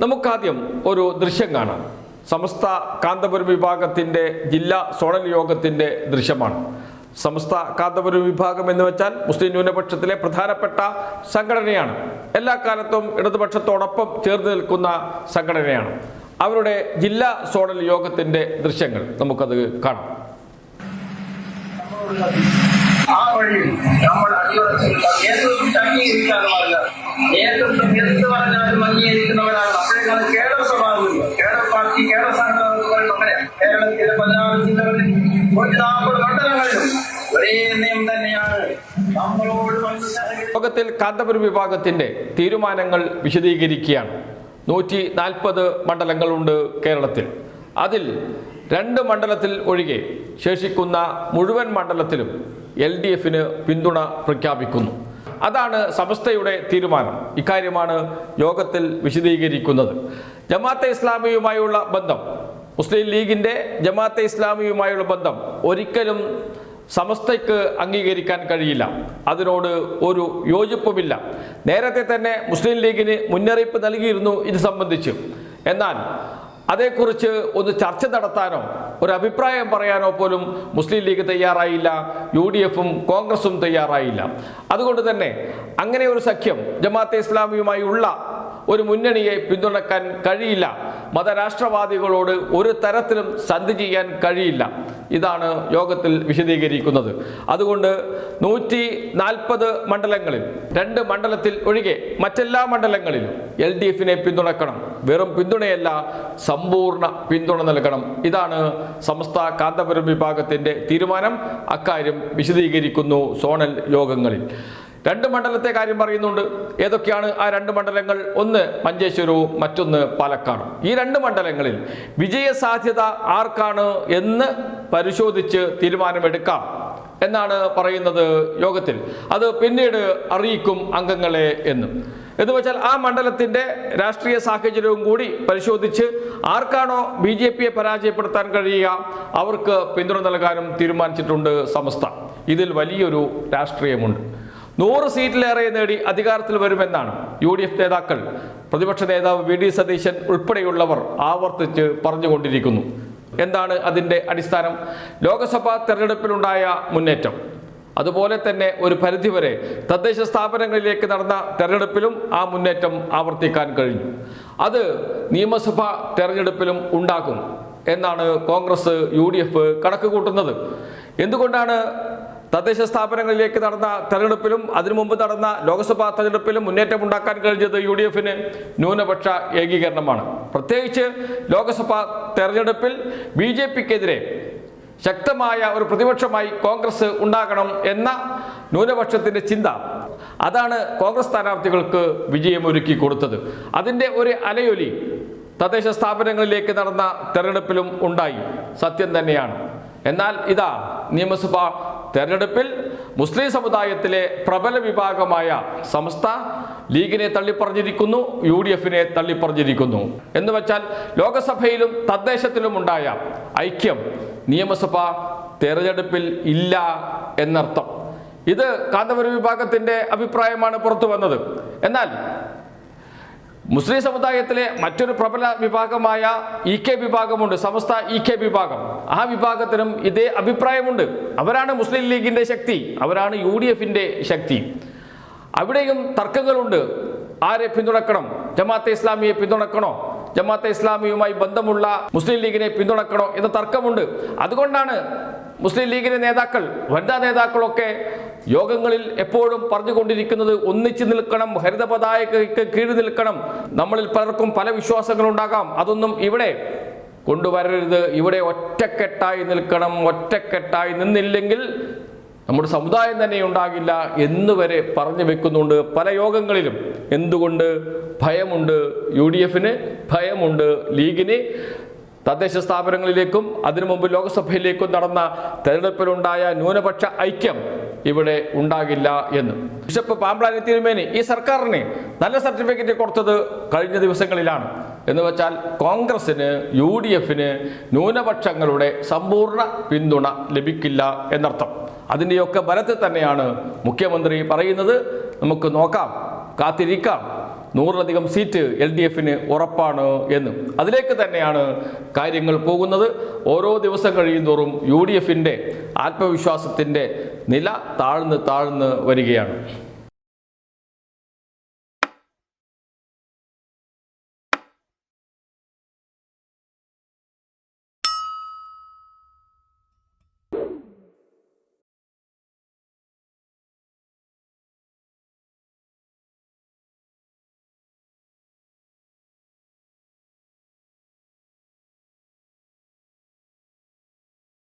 നമുക്കാദ്യം ഒരു ദൃശ്യം കാണാം. സമസ്ത കാന്തപുരം വിഭാഗത്തിൻ്റെ ജില്ലാ സോണൽ യോഗത്തിൻ്റെ ദൃശ്യമാണ്. സമസ്ത കാന്തപുരം വിഭാഗം എന്ന് വെച്ചാൽ മുസ്ലിം ന്യൂനപക്ഷത്തിലെ പ്രധാനപ്പെട്ട സംഘടനയാണ്. എല്ലാ കാലത്തും ഇടതുപക്ഷത്തോടൊപ്പം ചേർന്ന് നിൽക്കുന്ന സംഘടനയാണ്. അവരുടെ ജില്ലാ സോണൽ യോഗത്തിൻ്റെ ദൃശ്യങ്ങൾ നമുക്കത് കാണാം. ആ വഴിയിൽ നമ്മൾ അടിയുറച്ചിരിക്കാൻ നേതൃത്വം പറഞ്ഞാലും അംഗീകരിക്കുന്നവരാണ്. നമ്മളെക്കാൾ കേരള സ്വഭാവമില്ല. കേരള പാർട്ടി കേരള സംഘടനകളും അങ്ങനെ കേരളത്തിലെ 16 ജില്ലകളിൽ 140 മണ്ഡലങ്ങളിലും ഒരേ നയം തന്നെയാണ്. നമ്മളോട് യോഗത്തിൽ കാന്തപുരം വിഭാഗത്തിന്റെ തീരുമാനങ്ങൾ വിശദീകരിക്കുകയാണ്. 140 മണ്ഡലങ്ങളുണ്ട് കേരളത്തിൽ. അതിൽ 2 മണ്ഡലത്തിൽ ഒഴികെ ശേഷിക്കുന്ന മുഴുവൻ മണ്ഡലത്തിലും LDFന് പിന്തുണ പ്രഖ്യാപിക്കുന്നു. അതാണ് സമസ്തയുടെ തീരുമാനം. ഇക്കാര്യമാണ് യോഗത്തിൽ വിശദീകരിക്കുന്നത്. ജമാഅത്തെ ഇസ്ലാമിയുമായുള്ള ബന്ധം, മുസ്ലിം ലീഗിൻ്റെ ജമാഅത്തെ ഇസ്ലാമിയുമായുള്ള ബന്ധം ഒരിക്കലും സമസ്തയ്ക്ക് അംഗീകരിക്കാൻ കഴിയില്ല. അതിനോട് ഒരു യോജിപ്പുമില്ല. നേരത്തെ തന്നെ മുസ്ലിം ലീഗിന് മുന്നറിയിപ്പ് നൽകിയിരുന്നു ഇത് സംബന്ധിച്ച്. എന്നാൽ അതേക്കുറിച്ച് ഒന്ന് ചർച്ച നടത്താനോ ഒരു അഭിപ്രായം പറയാനോ പോലും മുസ്ലിം ലീഗ് തയ്യാറായില്ല. UDFും കോൺഗ്രസും തയ്യാറായില്ല. അതുകൊണ്ട് തന്നെ അങ്ങനെ ഒരു സഖ്യം ജമാഅത്തെ ഇസ്ലാമിയുമായി ഉള്ള ഒരു മുന്നണിയെ പിന്തുണക്കാൻ കഴിയില്ല. മതരാഷ്ട്രവാദികളോട് ഒരു തരത്തിലും സന്ധി ചെയ്യാൻ കഴിയില്ല. ഇതാണ് യോഗത്തിൽ വിശദീകരിക്കുന്നത്. അതുകൊണ്ട് 140 മണ്ഡലങ്ങളിൽ 2 മണ്ഡലത്തിൽ ഒഴികെ മറ്റെല്ലാ മണ്ഡലങ്ങളിലും LDFനെ പിന്തുണക്കണം. വെറും പിന്തുണയല്ല, സമ്പൂർണ്ണ പിന്തുണ നൽകണം. ഇതാണ് സമസ്ത കാന്തപുരം വിഭാഗത്തിൻ്റെ തീരുമാനം. അക്കാര്യം വിശദീകരിക്കുന്നു സോണൽ യോഗങ്ങളിൽ. 2 മണ്ഡലത്തെ കാര്യം പറയുന്നുണ്ട്. ഏതൊക്കെയാണ് ആ 2 മണ്ഡലങ്ങൾ? ഒന്ന് മഞ്ചേശ്വരവും മറ്റൊന്ന് പാലക്കാടും. ഈ 2 മണ്ഡലങ്ങളിൽ വിജയസാധ്യത ആർക്കാണ് എന്ന് പരിശോധിച്ച് തീരുമാനമെടുക്കാം എന്നാണ് പറയുന്നത് യോഗത്തിൽ. അത് പിന്നീട് അറിയിക്കും അംഗങ്ങളെ എന്ന് വെച്ചാൽ ആ മണ്ഡലത്തിൻ്റെ രാഷ്ട്രീയ സാഹചര്യവും കൂടി പരിശോധിച്ച് ആർക്കാണോ BJPയെ പരാജയപ്പെടുത്താൻ കഴിയുക അവർക്ക് പിന്തുണ നൽകാനും തീരുമാനിച്ചിട്ടുണ്ട് സമസ്ത. ഇതിൽ വലിയൊരു രാഷ്ട്രീയമുണ്ട്. 100 സീറ്റിലേറെ നേടി അധികാരത്തിൽ വരുമെന്നാണ് UDF നേതാക്കൾ, പ്രതിപക്ഷ നേതാവ് VD സതീശൻ ഉൾപ്പെടെയുള്ളവർ ആവർത്തിച്ച് പറഞ്ഞുകൊണ്ടിരിക്കുന്നു. എന്താണ് അതിൻ്റെ അടിസ്ഥാനം? ലോക്സഭാ തെരഞ്ഞെടുപ്പിലുണ്ടായ മുന്നേറ്റം, അതുപോലെ തന്നെ ഒരു പരിധിവരെ തദ്ദേശ സ്ഥാപനങ്ങളിലേക്ക് നടന്ന തെരഞ്ഞെടുപ്പിലും ആ മുന്നേറ്റം ആവർത്തിക്കാൻ കഴിഞ്ഞു. അത് നിയമസഭാ തെരഞ്ഞെടുപ്പിലും ഉണ്ടാകും എന്നാണ് കോൺഗ്രസ് UDF കണക്ക് കൂട്ടുന്നത്. എന്തുകൊണ്ടാണ് തദ്ദേശ സ്ഥാപനങ്ങളിലേക്ക് നടന്ന തെരഞ്ഞെടുപ്പിലും അതിനു മുമ്പ് നടന്ന ലോക്സഭാ തെരഞ്ഞെടുപ്പിലും മുന്നേറ്റം ഉണ്ടാക്കാൻ കഴിഞ്ഞത് UDFന്? ന്യൂനപക്ഷ ഏകീകരണമാണ്. പ്രത്യേകിച്ച് ലോക്സഭാ തെരഞ്ഞെടുപ്പിൽ BJPക്കെതിരെ ശക്തമായ ഒരു പ്രതിപക്ഷമായി കോൺഗ്രസ് ഉണ്ടാകണം എന്ന ന്യൂനപക്ഷത്തിൻ്റെ ചിന്ത, അതാണ് കോൺഗ്രസ് സ്ഥാനാർത്ഥികൾക്ക് വിജയമൊരുക്കി കൊടുത്തത്. അതിൻ്റെ ഒരു അലയൊലി തദ്ദേശ സ്ഥാപനങ്ങളിലേക്ക് നടന്ന തെരഞ്ഞെടുപ്പിലും ഉണ്ടായി, സത്യം തന്നെയാണ്. എന്നാൽ ഇതാ നിയമസഭാ തെരഞ്ഞെടുപ്പിൽ മുസ്ലിം സമുദായത്തിലെ പ്രബല വിഭാഗമായ സമസ്ത ലീഗിനെ തള്ളിപ്പറഞ്ഞിരിക്കുന്നു, UDFനെ തള്ളിപ്പറഞ്ഞിരിക്കുന്നു. എന്ന് വെച്ചാൽ ലോകസഭയിലും തദ്ദേശത്തിലും ഉണ്ടായ ഐക്യം നിയമസഭാ തെരഞ്ഞെടുപ്പിൽ ഇല്ല എന്നർത്ഥം. ഇത് കാന്തപുരം വിഭാഗത്തിൻ്റെ അഭിപ്രായമാണ് പുറത്തു വന്നത്. എന്നാൽ മുസ്ലിം സമുദായത്തിലെ മറ്റൊരു പ്രബല വിഭാഗമായ EK വിഭാഗമുണ്ട്, സമസ്ത EK വിഭാഗം. ആ വിഭാഗത്തിനും ഇതേ അഭിപ്രായമുണ്ട്. അവരാണ് മുസ്ലിം ലീഗിൻ്റെ ശക്തി, അവരാണ് UDFന്റെ ശക്തി. അവിടെയും തർക്കങ്ങളുണ്ട്. ആരെ പിന്തുണക്കണം? ജമാഅത്തെ ഇസ്ലാമിയെ പിന്തുണക്കണോ? ജമാഅത്തെ ഇസ്ലാമിയുമായി ബന്ധമുള്ള മുസ്ലിം ലീഗിനെ പിന്തുണക്കണോ എന്ന തർക്കമുണ്ട്. അതുകൊണ്ടാണ് മുസ്ലിം ലീഗിലെ നേതാക്കൾ, വനിതാ നേതാക്കളൊക്കെ യോഗങ്ങളിൽ എപ്പോഴും പറഞ്ഞുകൊണ്ടിരിക്കുന്നത് ഒന്നിച്ചു നിൽക്കണം, ഹരിത പതാകയ്ക്ക് കീഴിൽ നിൽക്കണം. നമ്മളിൽ പലർക്കും പല വിശ്വാസങ്ങളുണ്ടാകാം, അതൊന്നും ഇവിടെ കൊണ്ടുവരരുത്. ഇവിടെ ഒറ്റക്കെട്ടായി നിൽക്കണം. ഒറ്റക്കെട്ടായി നിന്നില്ലെങ്കിൽ നമ്മുടെ സമുദായം തന്നെ ഉണ്ടാകില്ല എന്നുവരെ പറഞ്ഞു വെക്കുന്നുണ്ട് പല യോഗങ്ങളിലും. എന്തുകൊണ്ട്? ഭയമുണ്ട്. UDFന് ഭയമുണ്ട്. ലീഗിന് തദ്ദേശ സ്ഥാപനങ്ങളിലേക്കും അതിനു മുമ്പ് ലോക്സഭയിലേക്കും നടന്ന തെരഞ്ഞെടുപ്പിലുണ്ടായ ന്യൂനപക്ഷ ഐക്യം ഇവിടെ ഉണ്ടാകില്ല എന്ന്. ബിഷപ്പ് പാമ്പ്ളാനി തിരുമേനി ഈ സർക്കാരിന് നല്ല സർട്ടിഫിക്കറ്റ് കൊടുത്തത് കഴിഞ്ഞ ദിവസങ്ങളിലാണ്. എന്ന് വെച്ചാൽ കോൺഗ്രസിന് UDFന് ന്യൂനപക്ഷങ്ങളുടെ സമ്പൂർണ്ണ പിന്തുണ ലഭിക്കില്ല എന്നർത്ഥം. അതിൻ്റെയൊക്കെ ബലത്തിൽ തന്നെയാണ് മുഖ്യമന്ത്രി പറയുന്നത്. നമുക്ക് നോക്കാം, കാത്തിരിക്കാം. 100-ലധികം സീറ്റ് LDFന് ഉറപ്പാണ് എന്നും അതിലേക്ക് തന്നെയാണ് കാര്യങ്ങൾ പോകുന്നത്. ഓരോ ദിവസം കഴിയുന്തോറും UDFന്റെ ആത്മവിശ്വാസത്തിൻ്റെ നില താഴ്ന്ന് വരികയാണ്.